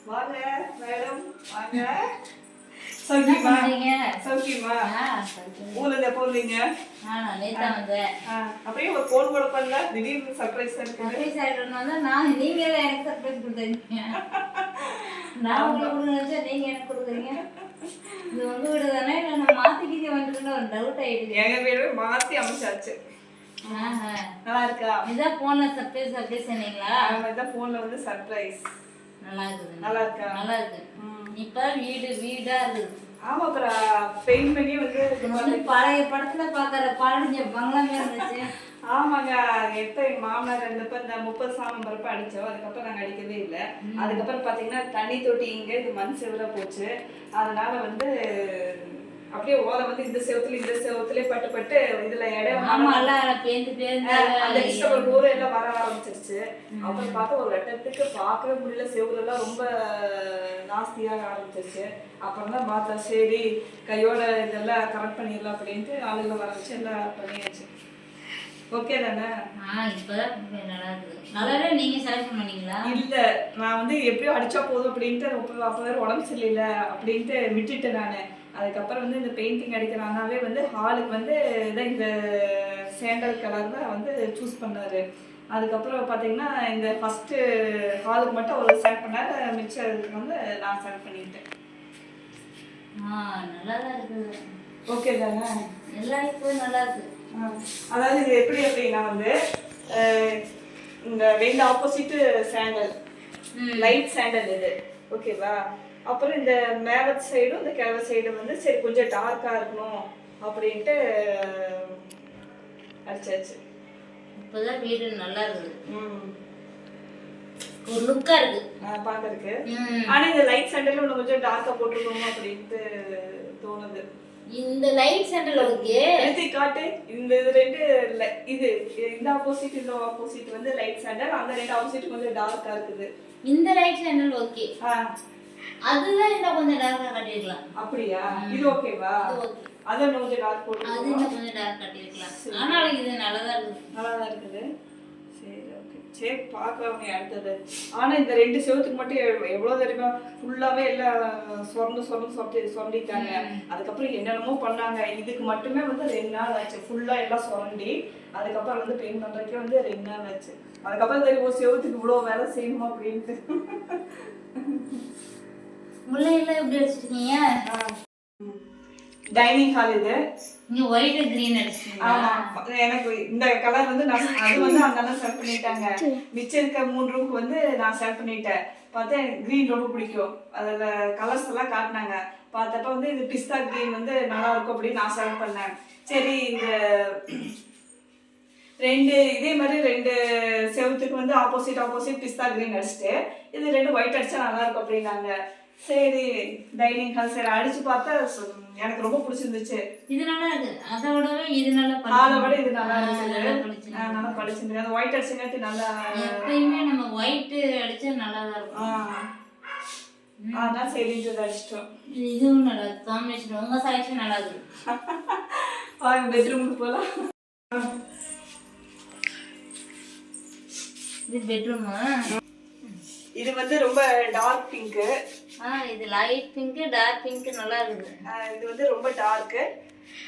வாங்க மேடம் வாங்க. சௌக்கியமா? சௌக்கியமா? ஊர்ல எப்போ வந்தீங்க? அப்படியே ஒரு போன் கூட பண்ணல, திடீர்னு சர்ப்ரைஸ் நீங்க எனக்கு சர்ப்ரைஸ் கொடுத்தீங்க. நான் உங்களுக்கு நினைச்சா நீங்க எனக்கு கொடுக்குறீங்க. இது உங்க வீடு தானே இல்லை நான் மாத்திக்கிட்டு வந்துட்டு ஒரு டவுட் ஆயிடுது. எங்க வீடு மாத்தி அமைச்சாச்சு. நல்லா இருக்கா? இதான் போன்ல சர்ப்ரைஸ் சர்ப்ரைஸ் சொன்னீங்களா? இதான் போன்ல வந்து சர்ப்ரைஸ். நல்லா இருக்குது. நல்லா இருக்கா? நல்லா இருக்கு. இப்ப வீடு வீடா இருக்குது. ஆமா, அப்புறம் பெயிண்ட் பண்ணி வந்து பழைய படத்துல பாக்குற பழஞ்ச பங்களா மாதிரி இருந்துச்சு. ஆமாங்க, எப்ப எங்க மாமனார் இருந்தப்ப இந்த 30 சாமம் பரப்ப அடிச்சோம். அதுக்கப்புறம் நாங்க அடிக்கவே இல்லை. அதுக்கப்புறம் பாத்தீங்கன்னா தண்ணி தொட்டி இங்க இது மண் செவரா போச்சு. அதனால வந்து அப்படியே ஓலை வந்து இந்த செவத்துல பட்டு பட்டு இதுல இடம் அந்த டிஸ்டர்பர் ஊர் எல்லாம் வர ஆரம்பிச்சிருச்சு. அப்புறம் பார்த்தா ஒரு கட்டத்துக்கு பார்க்கவே முடியல, செவரு எல்லாம் ரொம்ப நாஸ்தியாக ஆரம்பிச்சிருச்சு. அப்புறம் தான் பார்த்தா சரி கையோட இதெல்லாம் கரெக்ட் பண்ணிடலாம் அப்படின்ட்டு ஆளுகளை வர வச்சு எல்லாம் பண்ணியாச்சு. ஓகே தானே? நீங்க செலக்ட் பண்ணீங்களா? இல்ல, நான் வந்து எப்படியோ அடிச்சா போதும் அப்படின்ட்டு அப்ப வேற உடம்பு சரியில்லை அப்படின்ட்டு விட்டுட்டேன் நானு. அதுக்கப்புறம் வந்து இந்த பெயிண்டிங் அடிக்கிறாங்கனாவே வந்து ஹாலுக்கு வந்து இதான் இந்த சேண்டல் கலர் தான் வந்து சூஸ் பண்ணாரு. அதுக்கப்புறம் பார்த்தீங்கன்னா இந்த ஃபர்ஸ்ட் ஹாலுக்கு மட்டும் அவர் செலக்ட் பண்ணாரு, மிச்சம் இதுக்கு வந்து நான் செலக்ட் பண்ணிட்டேன். நல்லா தான் இருக்குது. ஓகே தானே? எல்லா இப்போ நல்லா இருக்கு. அதாவது இது எப்படி அப்படின்னா வந்து இந்த ரெண்டு ஆப்போசிட்டு சேண்டல், லைட் சேண்டல் இது. ஓகேவா? அப்புறம் இந்த மேவத் சைடும் இந்த கிழவ சைடும் வந்து சரி கொஞ்சம் டார்க்கா இருக்கணும் அப்படின்ட்டு அடிச்சாச்சு. இப்போதான் வீடு நல்லா இருக்குது. ஒரு லுக்கா இருக்கு பாக்குறதுக்கு. ஆனா இந்த லைட் சேண்டல் இன்னும் கொஞ்சம் டார்க்கா போட்டுருக்கணும் அப்படின்ட்டு தோணுது. இந்த லைட் சேண்டல் ஓகே எடுத்து காட்டு. இந்த ரெண்டு இது இந்த ஆப்போசிட் இந்த ஆப்போசிட் வந்து லைட் சேண்டல், அந்த ரெண்டு ஆப்போசிட் கொஞ்சம் டார்க்கா இருக்குது. இந்த லைட் சேண்டல் ஓகே. அதுதான் இன்னும் கொஞ்சம் டார்க்கா காட்டிருக்கலாம். அப்படியா? இது ஓகேவா? அது இன்னும் கொஞ்சம் டார்க் போட்டு அது இன்னும் கொஞ்சம் டார்க் காட்டிருக்கலாம். ஆனாலும் இது நல்லதா இருக்குது. நல்லதா இருக்குது. சரி ஓகே, சரி பார்க்கலாம் நீ அடுத்தது. ஆனா இந்த ரெண்டு செவத்துக்கு மட்டும் எவ்வளவு தெரியுமா ஃபுல்லாவே எல்லாம் சொரண்டிட்டாங்க. அதுக்கப்புறம் என்னென்னமோ பண்ணாங்க. இதுக்கு மட்டுமே வந்து 2 நாள் ஆச்சு ஃபுல்லா எல்லாம் சொரண்டி. அதுக்கப்புறம் வந்து பெயிண்ட் பண்றதுக்கே வந்து 2 நாள் ஆச்சு. அதுக்கப்புறம் தெரியும் ஒரு செவத்துக்கு இவ்வளவு வேலை செய்யணுமா அப்படின்ட்டு. முள்ளையெல்லாம் எப்படி அடிச்சிருக்கீங்க? டைனிங் ஹால் இது. நீங்க ஒயிட் கிரீன் அடிச்சிருக்கீங்க. ஆமா, எனக்கு இந்த கலர் வந்து அது வந்து அந்த செலக்ட் பண்ணிட்டாங்க. மிச்சம் இருக்க 3 ரூமுக்கு வந்து நான் செலக்ட் பண்ணிட்டேன். பார்த்தா கிரீன் ரொம்ப பிடிக்கும். அதுல கலர்ஸ் எல்லாம் காட்டினாங்க. பார்த்தப்ப வந்து இது பிஸ்தா கிரீன் வந்து நல்லா இருக்கும் அப்படின்னு நான் செலக்ட் பண்ணேன். சரி இந்த இதே மாதிரி 2 செவத்துக்கு வந்து ஆப்போசிட் பிஸ்தா கிரீன் அடிச்சுட்டு இது 2 ஒயிட் அடிச்சா நல்லா இருக்கும் அப்படின்னாங்க. சரி டைனிங் ஹால் சரி அடிச்சு பார்த்தா எனக்கு ரொம்ப பிடிச்சிருந்துச்சு. இது நல்லா இருக்கு. அதோடவே இது நல்லா அதோட இது நல்லா இருக்குது. நல்லா படிச்சிருந்தது. அந்த ஒயிட் அடிச்சங்காட்டி நல்லா எப்பயுமே நம்ம ஒயிட் அடிச்சா நல்லா தான் இருக்கும். அதான் சரின்றது அடிச்சிட்டோம். இதுவும் நல்லா இருக்கு. காம்பினேஷன் உங்க செலக்ஷன் நல்லா இருக்கு. பெட்ரூமுக்கு போகலாம். இது பெட்ரூமா? இது வந்து ரொம்ப டார்க் பிங்க். இது லைட் பிங்க் டார்க் பிங்க் நல்லா இருக்குது. இது வந்து ரொம்ப டார்க்.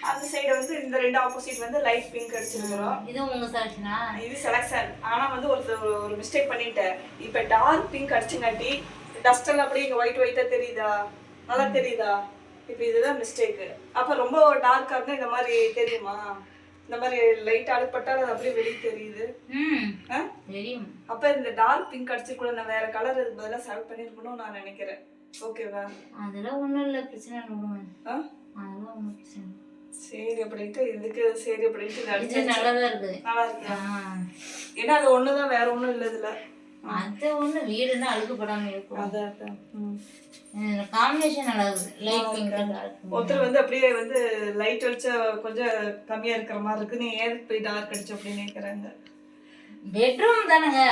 அந்த சைடு வந்து இந்த 2 ஆப்போசிட் வந்து லைட் பிங்க் அடிச்சிருக்கோம். இது உங்க செலக்ஷனா? இது செலக்ஷன். ஆனா வந்து ஒரு மிஸ்டேக் பண்ணிட்டேன். இப்ப டார்க் பிங்க் அடிச்சங்காட்டி டஸ்ட் எல்லாம் அப்படியே இங்க ஒயிட்டா தெரியுதா? நல்லா தெரியுதா? இப்ப இதுதான் மிஸ்டேக். அப்ப ரொம்ப டார்க்கா இருந்தா இந்த மாதிரி தெரியுமா? இந்த மாதிரி லைட் அழுப்பட்டால் அது அப்படியே வெளியே தெரியுது. தெரியும். அப்ப இந்த டார்க் பிங்க் அடிச்சு கூட நான் வேற கலர் இதுக்கு பதிலா செலக்ட் பண்ணிருக்கணும்னு நான் நினைக்கிறேன். ஓகேவா? அதெல்லாம் ஒண்ணும் இல்ல, பிரச்சனை இல்ல. அதெல்லாம் ஒண்ணும் பிரச்சனை. சரி அப்படின்ட்டு இதுக்கு சரி அப்படின்ட்டு அடிச்சு நல்லதா இருக்கு. நல்லா இருக்கு. ஏன்னா அது ஒண்ணுதான், வேற ஒண்ணும் இல்ல இதுல. அது ஒண்ணு வீடுன்னா அழுக்கப்படாம இருக்கும். அதான் காம்பினேஷன் நல்லா இருக்கு. லைட் பிங்க் ஒருத்தர் வந்து அப்படியே வந்து லைட் அடிச்சா கொஞ்சம் கம்மியா இருக்கிற மாதிரி இருக்கு, நீ ஏதுக்கு போய் டார்க் அடிச்சு அப்படின்னு கேக்குறாங்க. பெட்ரூம் தானங்க.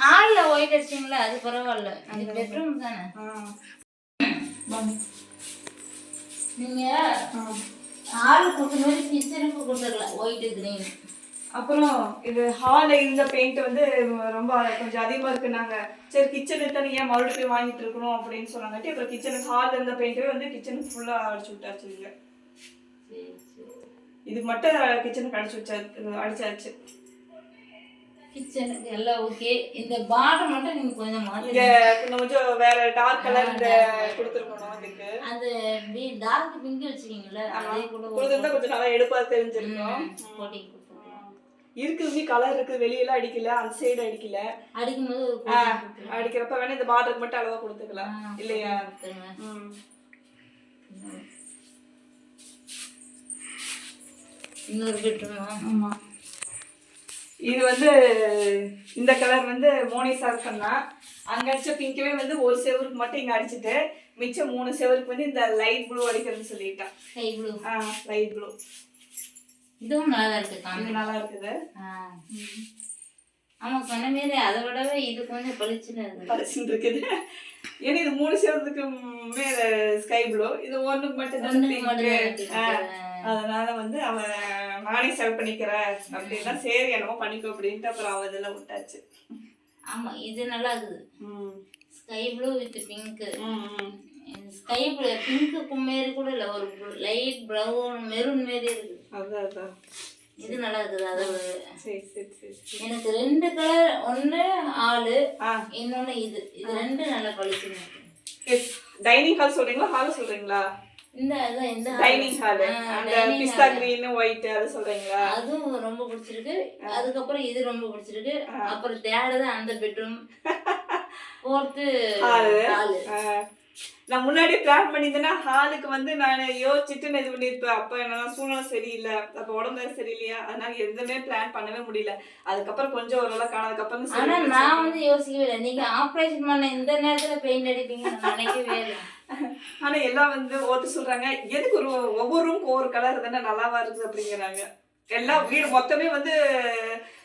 ஹால்ல ஒயிட் அடிச்சீங்களா, அது பரவாயில்ல. இது பெட்ரூம் தானே. நீங்க ஹால் கொடுத்த மாதிரி கிச்சனுக்கு கொடுத்துடலாம் ஒயிட் கிரீன். அப்புறம் இது ஹால்ல இருந்த பெயிண்ட் வந்து ரொம்ப கொஞ்சம் அதிகமா இருக்குனாங்க. சரி கிச்சனுக்கு தானே ஏன் மறுபடியும் போய் வாங்கிட்டு இருக்கணும் அப்படின்னு சொன்னாங்கட்டி அப்புறம் கிச்சனுக்கு ஹால்ல இருந்த பெயிண்டே வந்து கிச்சனுக்கு ஃபுல்லா அடிச்சு விட்டாச்சு. இங்க இது மட்டும் கிச்சனுக்கு அடிச்சாச்சு. கிச்சனுக்கு எல்லாம் ஓகே. இந்த பார்டர் மட்டும் நீங்க கொஞ்சம் மாத்தி இங்க கொஞ்சம் வேற டார்க் கலர் இந்த கொடுத்துருக்கணும். அதுக்கு அந்த டார்க் பிங்க் வச்சுக்கீங்களா, அதே கூட கொடுத்துருந்தா கொஞ்சம் நல்லா எடுப்பா தெரிஞ்சிருக்கும். கோட்டிங் கொடுத்துருக்கோம். இருக்குது கலர் இருக்குது, வெளியெல்லாம் அடிக்கல, அந்த சைடு அடிக்கல. அடிக்கும்போது அடிக்கிறப்ப வேணா இந்த பார்டருக்கு மட்டும் அளவா கொடுத்துக்கலாம் இல்லையா? இன்னொரு பெட்ரூமா? ஆமா. இது வந்து இந்த கலர் வந்து மோனிசா சொன்னா அங்க அடிச்ச பிங்கவே வந்து ஒரு செவருக்கு மட்டும் இங்க அடிச்சுட்டு மிச்சம் 3 செவருக்கு வந்து இந்த லைட் ப்ளூ அடிக்கிறதுன்னு சொல்லிட்டான். Sky blue. Light blue. இதுவும் நல்லா இருக்கு. இது நல்லா இருக்குது. ஆமா சொன்ன மாரி அதை விடவே இது கொஞ்சம் பளிச்சுன்னு இருக்குது. ஏன்னா இது 3 செவருக்கு மேல ஸ்கை ப்ளூ, இது ஒண்ணுக்கு மட்டும். அதனால வந்து அவன் நானே செலக்ட் பண்ணிக்கிறேன் அப்படின்னா சரி என்னமோ பண்ணிக்கோ அப்படின்ட்டு அப்புறம் அவ இதெல்லாம் விட்டாச்சு. ஆமா இது நல்லா இருக்குது. Sky blue with pink. Sky blue pink மாரி கூட இல்லை, ஒரு லைட் ப்ரௌன் மெரூன் மாரி இருக்குது. அதான் இது நல்லா இருக்குது. அதை சரி சரி சரி எனக்கு 2 கலர், ஒன்று ஹாலு இன்னொன்று இது 2 நல்லா பளிச்சுன்னு இருக்கு. டைனிங் ஹால் சொல்றீங்களா ஹால் சொல்றீங்களா? இந்த டைனிங் ஹால் அந்த பிஸ்தா கிரீன் ஒயிட் அது சொல்றீங்களா? அதுவும் ரொம்ப பிடிச்சிருக்கு. அதுக்கப்புறம் இது ரொம்ப பிடிச்சிருக்கு. அப்புறம் தேர்டு தான் அந்த பெட்ரூம். Fourth hall. நான் முன்னாடி பிளான் பண்ணியிருந்தேன்னா ஹாலுக்கு வந்து நான் யோசிச்சுட்டு நான் இது பண்ணியிருப்பேன். அப்போ என்னன்னா சூழ்நிலை சரியில்லை, அப்போ உடம்பு சரியில்லையா, அதனால எதுவுமே பிளான் பண்ணவே முடியல. அதுக்கப்புறம் கொஞ்சம் ஓரளவு காணதுக்கப்புறம் ஆனால் நான் வந்து யோசிக்கவே இல்லை. நீங்க ஆப்ரேஷன் பண்ண இந்த நேரத்தில் பெயிண்ட் அடிப்பீங்கன்னு நினைக்கவே இல்லை. ஆனா எல்லாம் வந்து ஒருத்தர் சொல்றாங்க எதுக்கு ஒவ்வொரு ரூமுக்கு ஒவ்வொரு கலர் தானே நல்லாவா இருக்குது அப்படிங்கிறாங்க. எல்லாம் வீடு மொத்தமே வந்து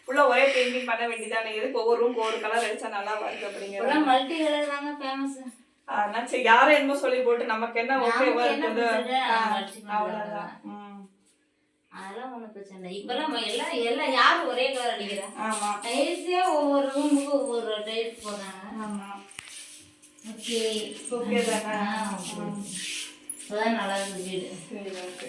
ஃபுல்லா ஒரே பெயிண்டிங் பண்ண வேண்டியதானே, எதுக்கு ஒவ்வொரு ரூமுக்கு ஒவ்வொரு கலர் அடிச்சா நல்லாவா இருக்கு அப்படிங்கிறாங்க. மல்டி கலர் தாங்க ஃபேமஸ். அதனால சரி யாரும் என்னமோ சொல்லி போட்டு நமக்கு என்ன ஓகேவா இருக்குது அவ்வளவுதான். அதெல்லாம் ஒன்றும் பிரச்சனை இல்லை. இப்பெல்லாம் எல்லாம் யாரும் ஒரே கலர் அடிக்கிறா. ஆமா டைல்ஸே ஒவ்வொரு ரூமுக்கு ஒவ்வொரு டைல்ஸ் போடுறாங்க. ஆமா ஓகே ஓகே தானே. அதான் நல்லா இருக்குது வீடு. சரி ஓகே.